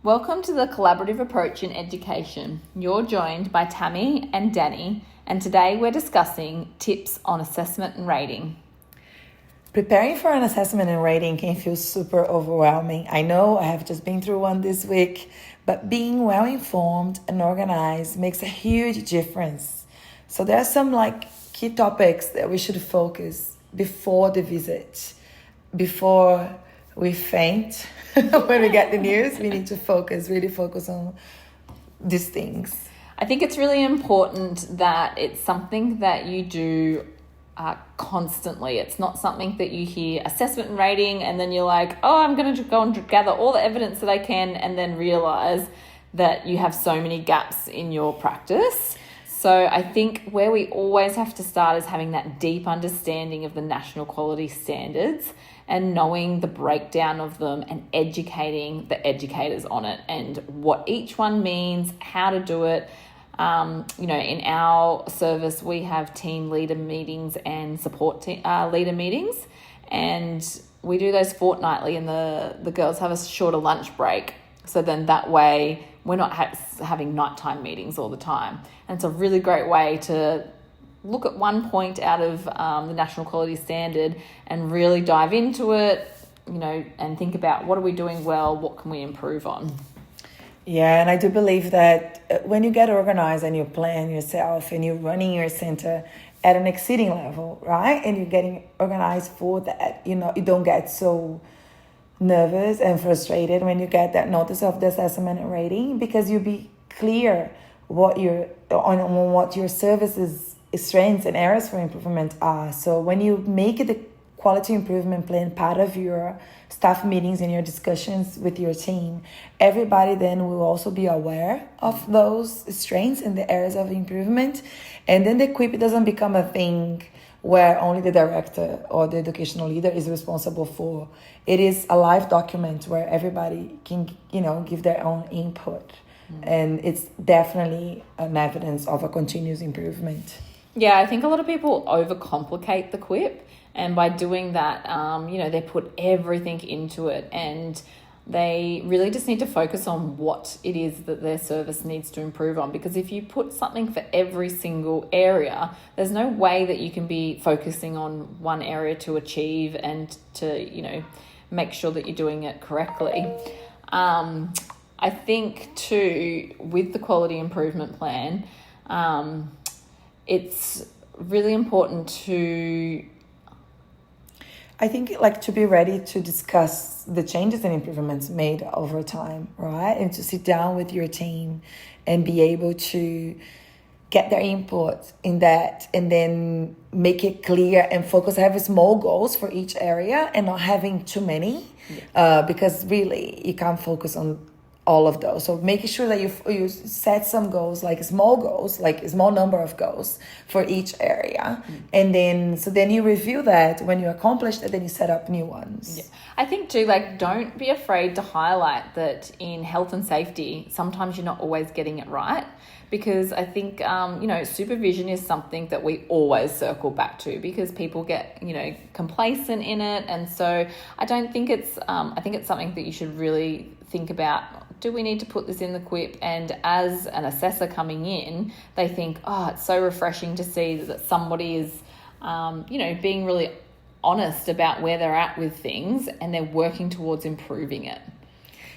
Welcome to the Collaborative Approach in Education. You're joined by Tammy and Danny, and today we're discussing tips on assessment and rating. Preparing for an assessment and rating can feel super overwhelming. I know I have just been through one this week, but being well informed and organized makes a huge difference. So there are some key topics that we should focus before the visit, before we faint. When we get the news, we need to really focus on these things. I think it's really important that it's something that you do constantly. It's not something that you hear assessment and rating and then you're like, oh, I'm going to go and gather all the evidence that I can, and then realize that you have so many gaps in your practice. So I think where we always have to start is having that deep understanding of the national quality standards and knowing the breakdown of them and educating the educators on it and what each one means, how to do it. In our service, we have team leader meetings and support leader meetings, and we do those fortnightly, and the girls have a shorter lunch break. So then that way we're not having nighttime meetings all the time. And it's a really great way to look at one point out of the national quality standard and really dive into it, and think about what are we doing well, what can we improve on. Yeah, and I do believe that when you get organized and you plan yourself and you're running your center at an exceeding level, right? And you're getting organized for that, you don't get so nervous and frustrated when you get that notice of the assessment and rating, because you'll be clear what your services strengths and areas for improvement are. So when you make the quality improvement plan part of your staff meetings and your discussions with your team, everybody then will also be aware of those strengths and the areas of improvement. And then the QIP doesn't become a thing where only the director or the educational leader is responsible for. It is a live document where everybody can, give their own input. And it's definitely an evidence of a continuous improvement. Yeah, I think a lot of people overcomplicate the QIP, and by doing that, they put everything into it, and they really just need to focus on what it is that their service needs to improve on. Because if you put something for every single area, there's no way that you can be focusing on one area to achieve and to, make sure that you're doing it correctly. I think too, with the quality improvement plan, it's really important to be ready to discuss the changes and improvements made over time, right? And to sit down with your team and be able to get their input in that, and then make it clear and focus, have small goals for each area and not having too many, because really you can't focus on all of those. So making sure that you set some goals, like a small number of goals for each area. And then you review that when you accomplish that, then you set up new ones. Yeah. I think too, don't be afraid to highlight that in health and safety, sometimes you're not always getting it right. Because I think, supervision is something that we always circle back to, because people get, complacent in it. And so I don't think I think it's something that you should really think about. Do we need to put this in the QIP? And as an assessor coming in, they think, oh, it's so refreshing to see that somebody is, being really honest about where they're at with things, and they're working towards improving it.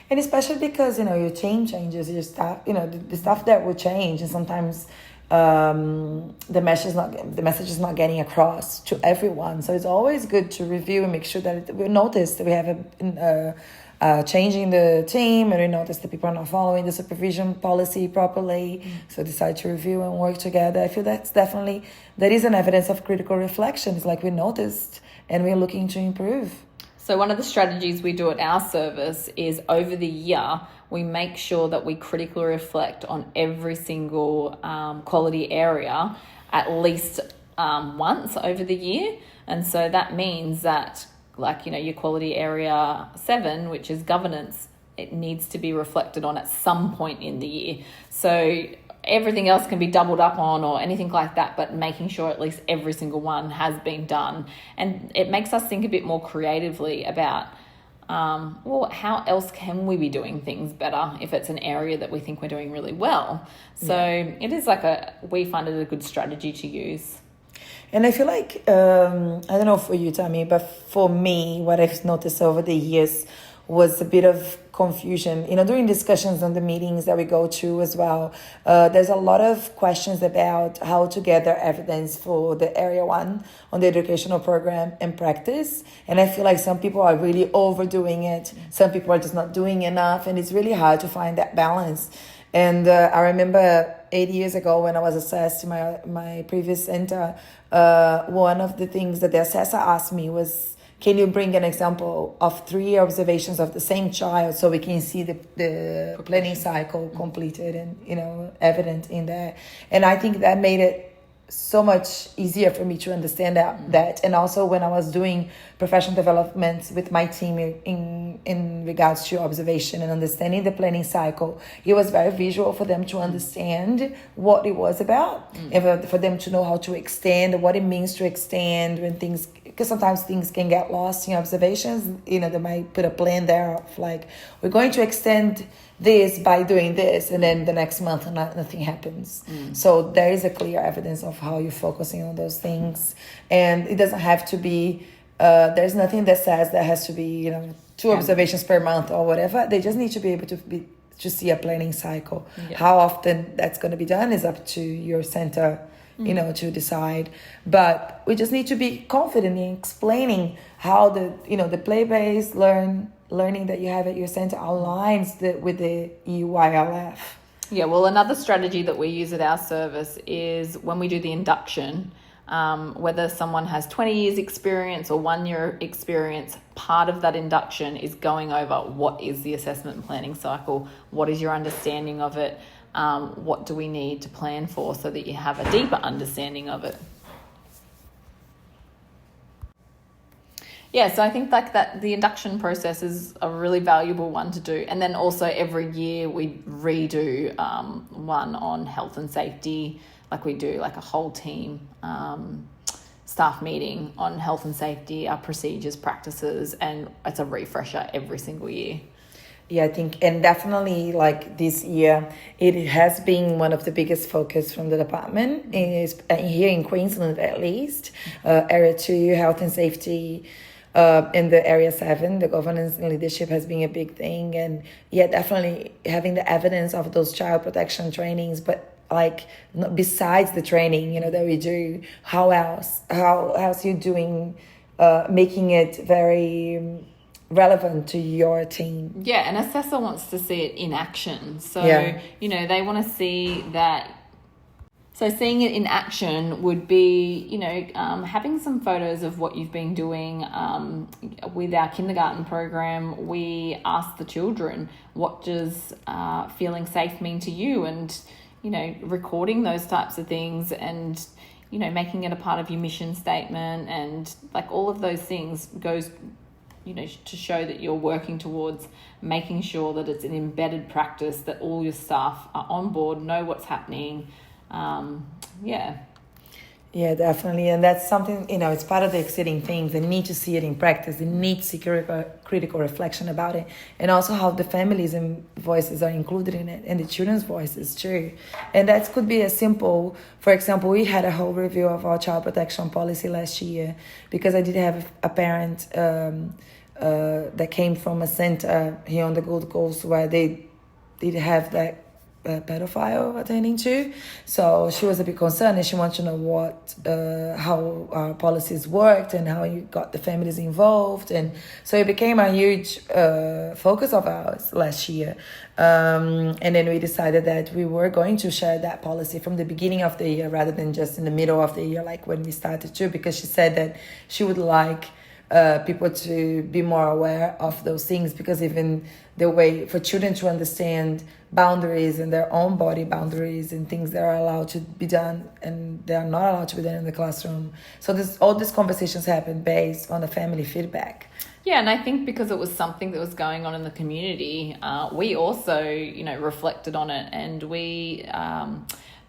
And especially because, your team changes, your staff, the stuff that will change. And sometimes the message is not getting across to everyone. So it's always good to review and make sure that we notice that we have a change in the team, and we notice that people are not following the supervision policy properly. So decide to review and work together. I feel that is an evidence of critical reflection. It's like we noticed and we're looking to improve. So one of the strategies we do at our service is, over the year, we make sure that we critically reflect on every single quality area at least once over the year. And so that means that, your quality area 7, which is governance, it needs to be reflected on at some point in the year. So everything else can be doubled up on or anything like that, but making sure at least every single one has been done. And it makes us think a bit more creatively about well, how else can we be doing things better if it's an area that we think we're doing really well? So it is we find it a good strategy to use. And I feel like, I don't know for you, Tammy, but for me, what I've noticed over the years was a bit of confusion. During discussions on the meetings that we go to as well, there's a lot of questions about how to gather evidence for the Area 1 on the educational program and practice. And I feel like some people are really overdoing it. Some people are just not doing enough. And it's really hard to find that balance. And I remember 8 years ago when I was assessed in my previous center, one of the things that the assessor asked me was, can you bring an example of 3 observations of the same child so we can see the planning cycle completed and, evident in there. And I think that made it so much easier for me to understand that. And also when I was doing professional development with my team in regards to observation and understanding the planning cycle, it was very visual for them to understand what it was about and for them to know how to extend, what it means to extend when things, because sometimes things can get lost in observations. They might put a plan there of like, we're going to extend this by doing this, and then the next month nothing happens. So there is a clear evidence of how you're focusing on those things, and it doesn't have to be there's nothing that says there has to be 2 observations per month or whatever. They just need to be able to see a planning cycle. How often that's going to be done is up to your center to decide, but we just need to be confident in explaining how the play-based learning that you have at your center aligns with the EYLF. Yeah, well, another strategy that we use at our service is when we do the induction, whether someone has 20 years experience or 1 year experience, part of that induction is going over what is the assessment and planning cycle, what is your understanding of it, what do we need to plan for so that you have a deeper understanding of it. Yeah, so I think that the induction process is a really valuable one to do. And then also every year we redo one on health and safety, like we do like a whole team staff meeting on health and safety, our procedures, practices, and it's a refresher every single year. Yeah, I think, and definitely like this year, it has been one of the biggest focus from the department, is here in Queensland at least, Area 2, health and safety, in the Area 7, the governance and leadership has been a big thing. And yeah, definitely having the evidence of those child protection trainings, but like besides the training, that we do, how else you doing, making it very relevant to your team. Yeah, an assessor wants to see it in action. So, they want to see that. So seeing it in action would be, having some photos of what you've been doing. With our kindergarten program, we ask the children, what does feeling safe mean to you? And, recording those types of things and, making it a part of your mission statement, and like all of those things goes, to show that you're working towards making sure that it's an embedded practice, that all your staff are on board, know what's happening. Yeah, definitely. And that's something, it's part of the exciting things. They need to see it in practice. They need to see critical reflection about it. And also how the families and voices are included in it, and the children's voices too. And that could be as simple, for example, we had a whole review of our child protection policy last year, because I did have a parent that came from a center here on the Gold Coast where they did have that pedophile attending to. So she was a bit concerned, and she wanted to know how our policies worked and how you got the families involved. And so it became a huge focus of ours last year. And then we decided that we were going to share that policy from the beginning of the year rather than just in the middle of the year, like when we started to, because she said that she would like people to be more aware of those things, because even the way for children to understand boundaries and their own body boundaries and things that are allowed to be done and they are not allowed to be done in the classroom. So all these conversations happen based on the family feedback. Yeah, and I think because it was something that was going on in the community, we also, reflected on it, and we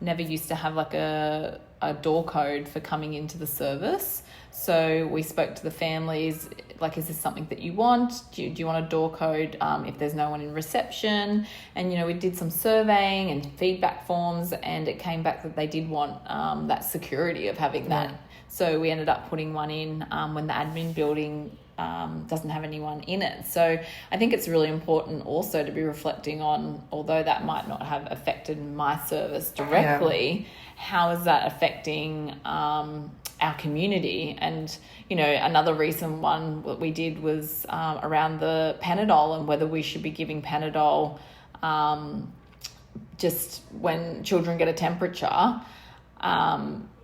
never used to have like a door code for coming into the service. So we spoke to the families, like, is this something that you want? Do you want a door code if there's no one in reception? And, we did some surveying and feedback forms, and it came back that they did want that security of having that. So we ended up putting one in when the admin building doesn't have anyone in it. So I think it's really important also to be reflecting on, although that might not have affected my service directly, how is that affecting our community? And, another recent one that we did was around the Panadol and whether we should be giving Panadol just when children get a temperature.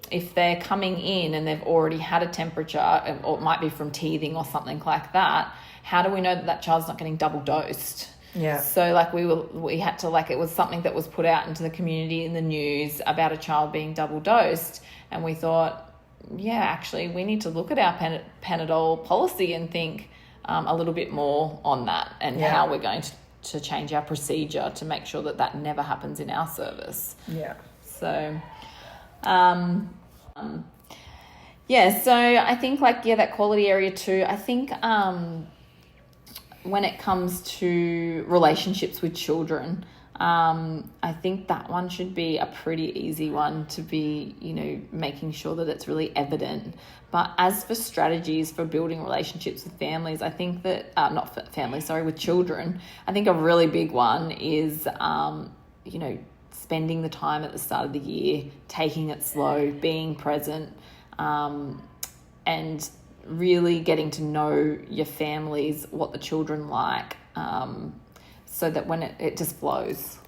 If they're coming in and they've already had a temperature, or it might be from teething or something like that, how do we know that child's not getting double dosed? Yeah. So we had to, it was something that was put out into the community in the news about a child being double dosed, and we thought, actually we need to look at our Panadol policy and think a little bit more on that, and how we're going to change our procedure to make sure that never happens in our service. Yeah. So so I think that quality area too. I think when it comes to relationships with children, I think that one should be a pretty easy one to be, making sure that it's really evident. But as for strategies for building relationships with families, I think that, with children, I think a really big one is, spending the time at the start of the year, taking it slow, being present, and really getting to know your families, what the children like, so that when it just flows.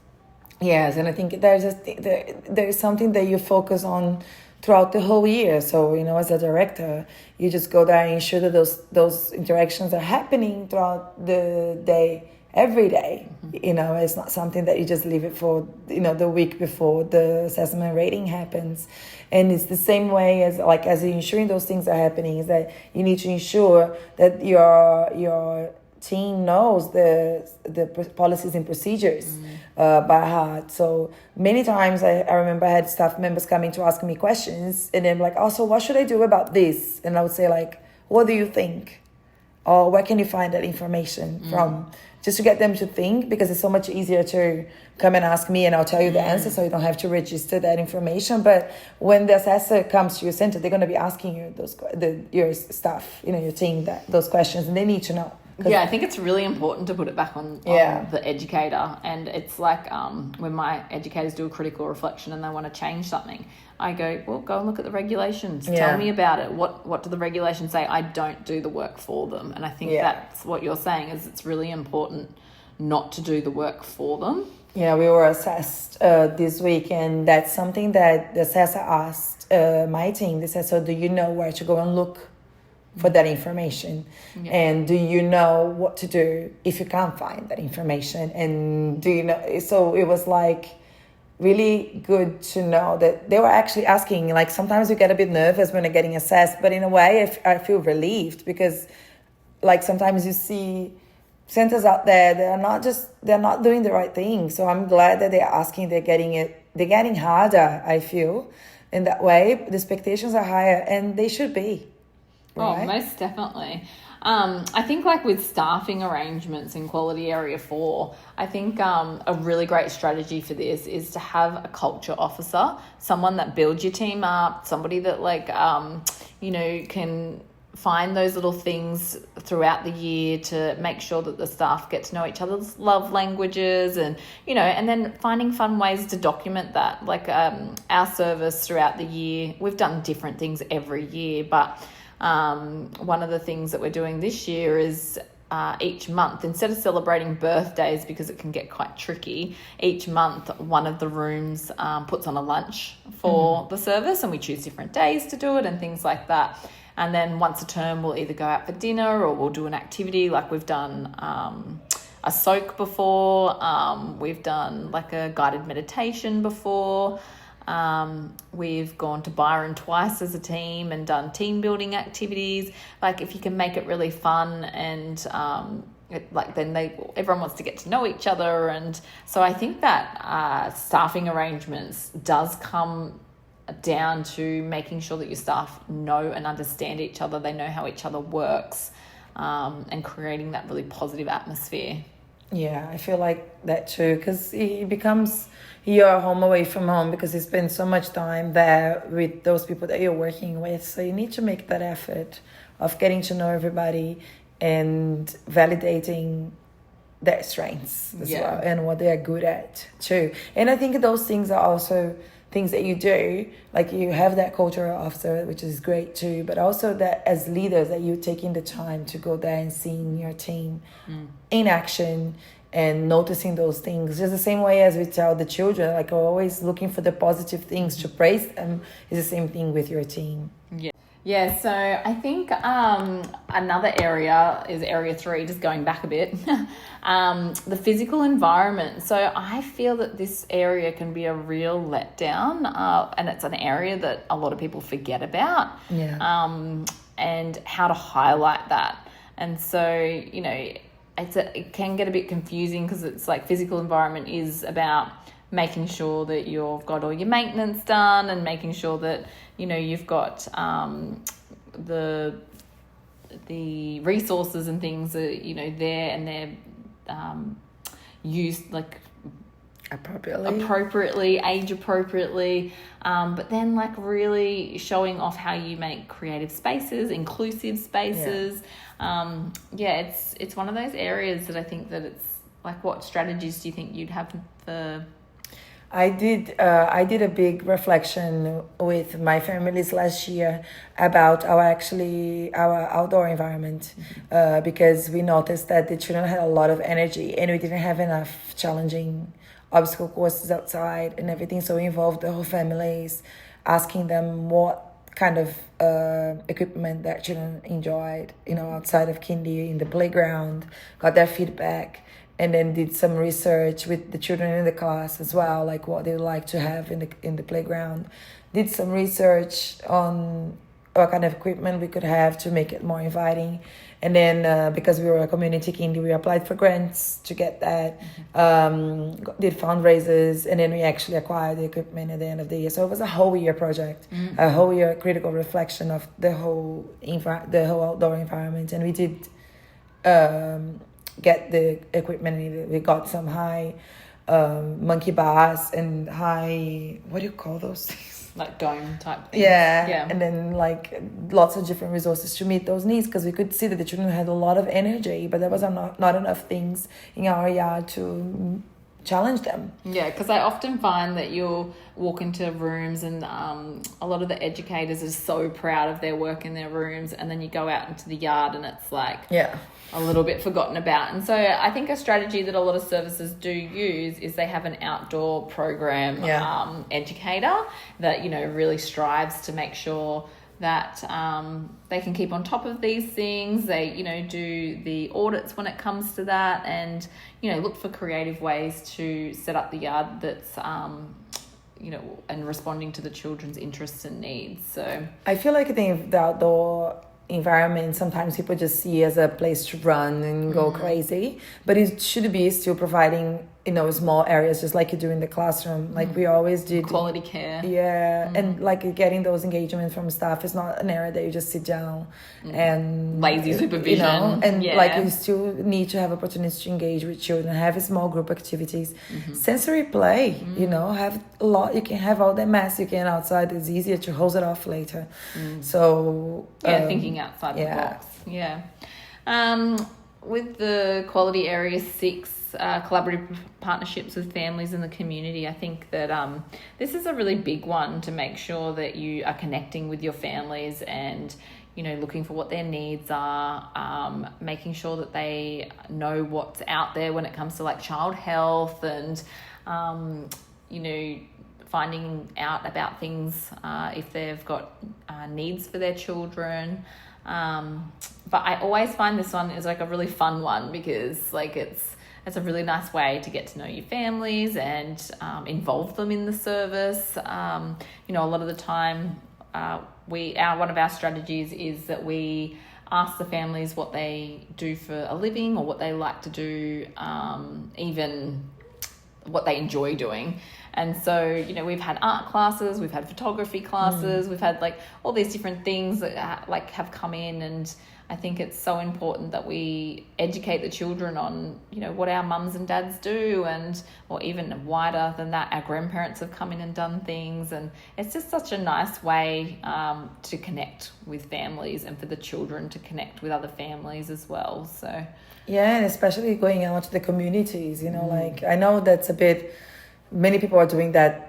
Yes, and I think there's something that you focus on throughout the whole year. So, as a director, you just go there and ensure that those interactions are happening throughout the day, every day. It's not something that you just leave it for, the week before the assessment rating happens. And it's the same way as ensuring those things are happening, is that you need to ensure that your team knows the policies and procedures by heart. So many times I remember I had staff members coming to ask me questions, and then so what should I do about this? And I would say what do you think? Or where can you find that information from? Just to get them to think, because it's so much easier to come and ask me and I'll tell you the answer, so you don't have to register that information. But when the assessor comes to your center, they're going to be asking you your staff, your team, those questions, and they need to know. Yeah, I think it's really important to put it back on the educator. And it's when my educators do a critical reflection and they want to change something, I go, well, go and look at the regulations. Tell me about it. What do the regulations say? I don't do the work for them. And I think that's what you're saying, is it's really important not to do the work for them. Yeah, we were assessed this week, and that's something that the assessor asked my team. They said, so do you know where to go and look for that information? And do you know what to do if you can't find that information? And do you know? So it was really good to know that they were actually asking. Sometimes you get a bit nervous when you're getting assessed, but in a way I feel relieved, because sometimes you see centers out there, they're not doing the right thing. So I'm glad that they're asking. They're getting harder, I feel, in that way. The expectations are higher, and they should be. Right? Oh, most definitely. I think with staffing arrangements in quality area 4, I think a really great strategy for this is to have a culture officer, someone that builds your team up, somebody that can find those little things throughout the year to make sure that the staff get to know each other's love languages, and and then finding fun ways to document that. Our service throughout the year, we've done different things every year, but one of the things that we're doing this year is each month, instead of celebrating birthdays, because it can get quite tricky, each month one of the rooms puts on a lunch for the service, and we choose different days to do it and things like that. And then once a term, we'll either go out for dinner or we'll do an activity. We've done a soak before, we've done a guided meditation before. We've gone to Byron twice as a team and done team building activities. If you can make it really fun, and everyone wants to get to know each other. And so I think that staffing arrangements does come down to making sure that your staff know and understand each other, they know how each other works, and creating that really positive atmosphere. Yeah, I feel like that too, because it becomes your home away from home because you spend so much time there with those people that you're working with. So you need to make that effort of getting to know everybody and validating their strengths as well and what they are good at too. And I think those things are also things that you do, like you have that cultural officer, which is great too, but also that as leaders that you're taking the time to go there and seeing your team in action and noticing those things. Just the same way as we tell the children, like we're always looking for the positive things to praise them, is the same thing with your team. Yeah, so I think another area is area 3, just going back a bit, the physical environment. So I feel that this area can be a real letdown, and it's an area that a lot of people forget about, and how to highlight that. And so, you know, it can get a bit confusing because it's like physical environment is about making sure that you've got all your maintenance done and making sure that, you know, you've got the resources and things that, you know, there and they're used like appropriately, age appropriately, but then like really showing off how you make creative spaces, inclusive spaces. It's one of those areas that I think that it's like, what strategies do you think you'd have for? I did a big reflection with my families last year about our outdoor environment, because we noticed that the children had a lot of energy and we didn't have enough challenging obstacle courses outside and everything. So we involved the whole families, asking them what kind of equipment that children enjoyed, you know, outside of kindy, in the playground, got their feedback. And then did some research with the children in the class as well, like what they would like to have in the playground. Did some research on what kind of equipment we could have to make it more inviting. And then because we were a community kindy, we applied for grants to get that, did fundraisers, and then we actually acquired the equipment at the end of the year. So it was a whole year project, a whole year critical reflection of the whole outdoor environment. And we did get the equipment needed. We got some high monkey bars and high, what do you call those things? Like dome type things. Yeah. And then like lots of different resources to meet those needs, because we could see that the children had a lot of energy, but there was not enough things in our yard to challenge them. Yeah, because I often find that you'll walk into rooms and a lot of the educators are so proud of their work in their rooms, and then you go out into the yard and it's like a little bit forgotten about. And so I think a strategy that a lot of services do use is they have an outdoor program educator that, you know, really strives to make sure that they can keep on top of these things. They, you know, do the audits when it comes to that, and, you know, look for creative ways to set up the yard that's, you know, and responding to the children's interests and needs. So I feel like the outdoor environment, sometimes people just see as a place to run and go crazy, but it should be still providing, you know, small areas, just like you do in the classroom, like we always did. Quality care. And like getting those engagements from staff is not an area that you just sit down and lazy supervision, you know, and like you still need to have opportunities to engage with children, have small group activities, sensory play, you know, have a lot. You can have all that mess you can outside. It's easier to hose it off later. So thinking outside the box. With the quality area 6, collaborative partnerships with families in the community, I think that this is a really big one, to make sure that you are connecting with your families and, you know, looking for what their needs are, making sure that they know what's out there when it comes to like child health and, you know, finding out about things if they've got needs for their children. But I always find this one is like a really fun one, because like it's a really nice way to get to know your families and involve them in the service. You know, a lot of the time one of our strategies is that we ask the families what they do for a living or what they like to do, even what they enjoy doing. And so, you know, we've had art classes, we've had photography classes, we've had like all these different things that like have come in, and I think it's so important that we educate the children on, you know, what our mums and dads do, and or even wider than that, our grandparents have come in and done things, and it's just such a nice way to connect with families and for the children to connect with other families as well. So yeah, and especially going out to the communities, you know, like I know that's a bit, many people are doing that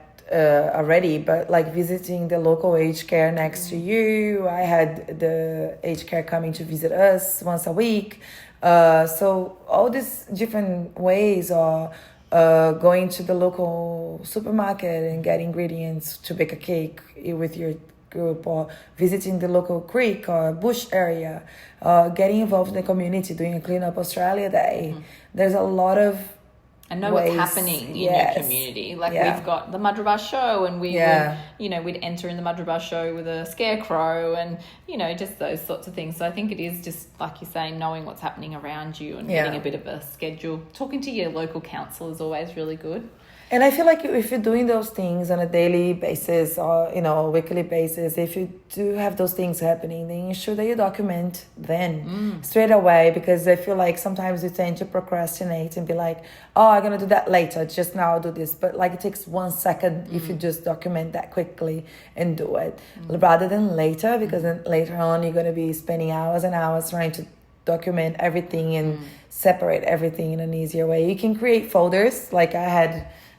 already, but like visiting the local aged care next to you. I had the aged care coming to visit us once a week. So all these different ways are going to the local supermarket and get ingredients to bake a cake with your group, or visiting the local creek or bush area, getting involved in the community, doing a Clean Up Australia Day. There's a lot of and ways. What's happening in your community. Like we've got the Mudgerbah show, and we would, you know, we'd enter in the Mudgerbah show with a scarecrow, and, you know, just those sorts of things. So I think it is just, like you say, knowing what's happening around you and getting a bit of a schedule. Talking to your local council is always really good. And I feel like if you're doing those things on a daily basis or, you know, weekly basis, if you do have those things happening, then ensure that you document then straight away, because I feel like sometimes we tend to procrastinate and be like, oh, I'm going to do that later. Just now I'll do this. But like it takes 1 second if you just document that quickly and do it rather than later, because then later on you're going to be spending hours and hours trying to document everything and separate everything in an easier way. You can create folders like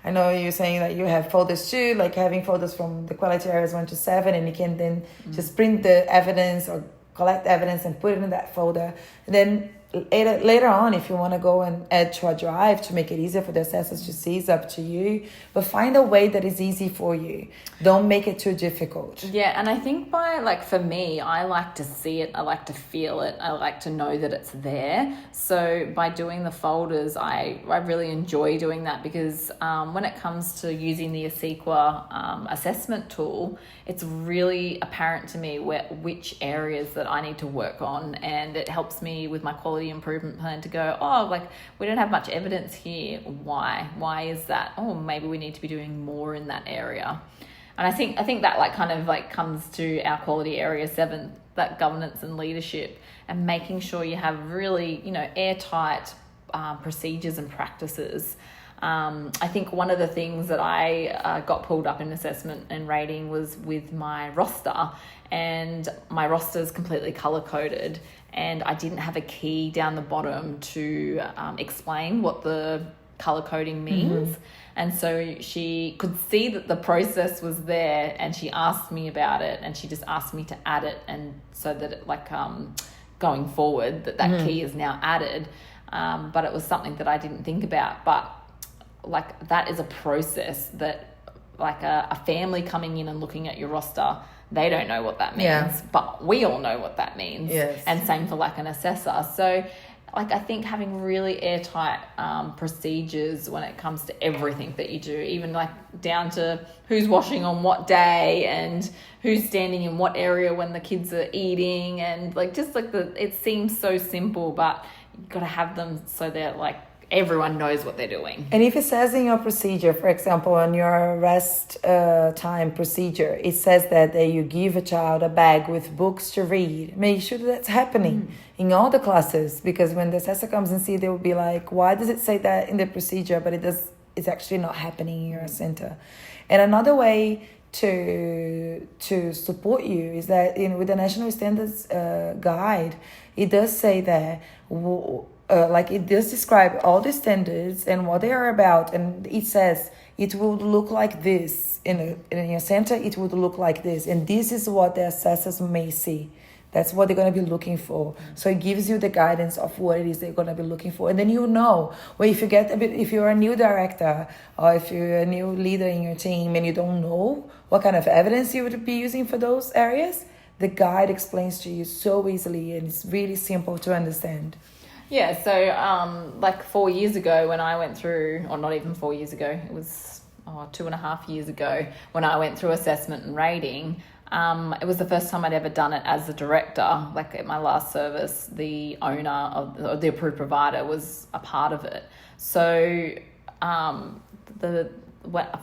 I know you're saying that you have folders too, like having folders from the quality areas 1 to 7, and you can then just print the evidence or collect evidence and put it in that folder. And then later on, if you want to go and add to a drive to make it easier for the assessors to see, it's up to you. But find a way that is easy for you. Don't make it too difficult. Yeah, and I think for me, I like to see it, I like to feel it, I like to know that it's there. So by doing the folders, I really enjoy doing that, because when it comes to using the ASEQA assessment tool, it's really apparent to me which areas that I need to work on, and it helps me with my quality improvement plan to go, oh, like we don't have much evidence here. Why is that? Oh, maybe we need to be doing more in that area. And I think that like kind of like comes to our quality area 7, that governance and leadership, and making sure you have really, you know, airtight procedures and practices. I think one of the things that I got pulled up in assessment and rating was with my roster, and my roster is completely color coded, and I didn't have a key down the bottom to explain what the color coding means. And so she could see that the process was there, and she asked me about it, and she just asked me to add it, and so that it, like going forward that key is now added. But it was something that I didn't think about. But like that is a process that, like a family coming in and looking at your roster, they don't know what that means, but we all know what that means. Yes. And same for like an assessor. So like I think having really airtight procedures when it comes to everything that you do, even like down to who's washing on what day and who's standing in what area when the kids are eating, and like just like it seems so simple, but you've got to have them so they're like everyone knows what they're doing. And if it says in your procedure, for example, on your rest time procedure, it says that you give a child a bag with books to read, make sure that's happening in all the classes, because when the assessor comes and see, they will be like, why does it say that in the procedure, but it's actually not happening in your center. And another way to support you is that with the National Standards Guide, it does say that like it does describe all the standards and what they are about, and it says it would look like this in your center, it would look like this, and this is what the assessors may see. That's what they're going to be looking for. So it gives you the guidance of what it is they're going to be looking for, and then you know. Well, if you're a new director or if you're a new leader in your team and you don't know what kind of evidence you would be using for those areas, the guide explains to you so easily, and it's really simple to understand. Yeah, so like 4 years ago when I went through, or not even 4 years ago, it was 2.5 years ago when I went through assessment and rating, it was the first time I'd ever done it as a director. Like at my last service, the owner of the approved provider was a part of it. So the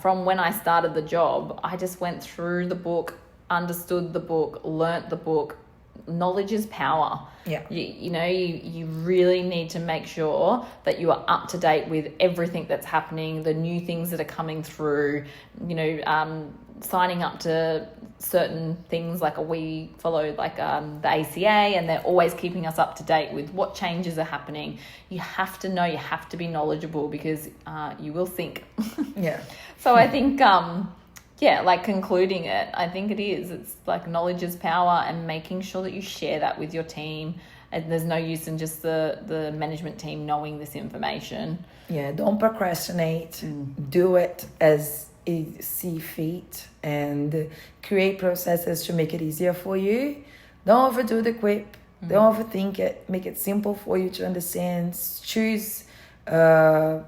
from when I started the job, I just went through the book, understood the book, learnt the book. Knowledge is power. Yeah. You really need to make sure that you are up to date with everything that's happening, the new things that are coming through, signing up to certain things like we follow the ACA, and they're always keeping us up to date with what changes are happening. You have to know, you have to be knowledgeable, because you will think. Yeah. So I think concluding it, I think it's like knowledge is power, and making sure that you share that with your team. And there's no use in just the management team knowing this information. Yeah, don't procrastinate. Do it as you see fit, and create processes to make it easier for you. Don't overdo the quip. Don't overthink it. Make it simple for you to understand. Choose a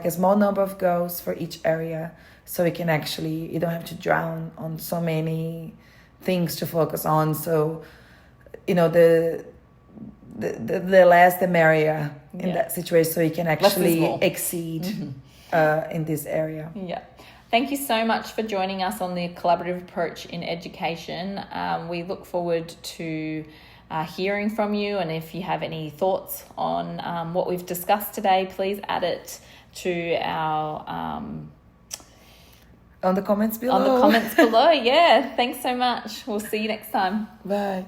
small number of goals for each area, so you don't have to drown on so many things to focus on. So, the less the merrier in that situation, so you can actually exceed in this area. Yeah. Thank you so much for joining us on the collaborative approach in education. We look forward to hearing from you, and if you have any thoughts on what we've discussed today, please add it to our on the comments below. Yeah. Thanks so much. We'll see you next time. Bye.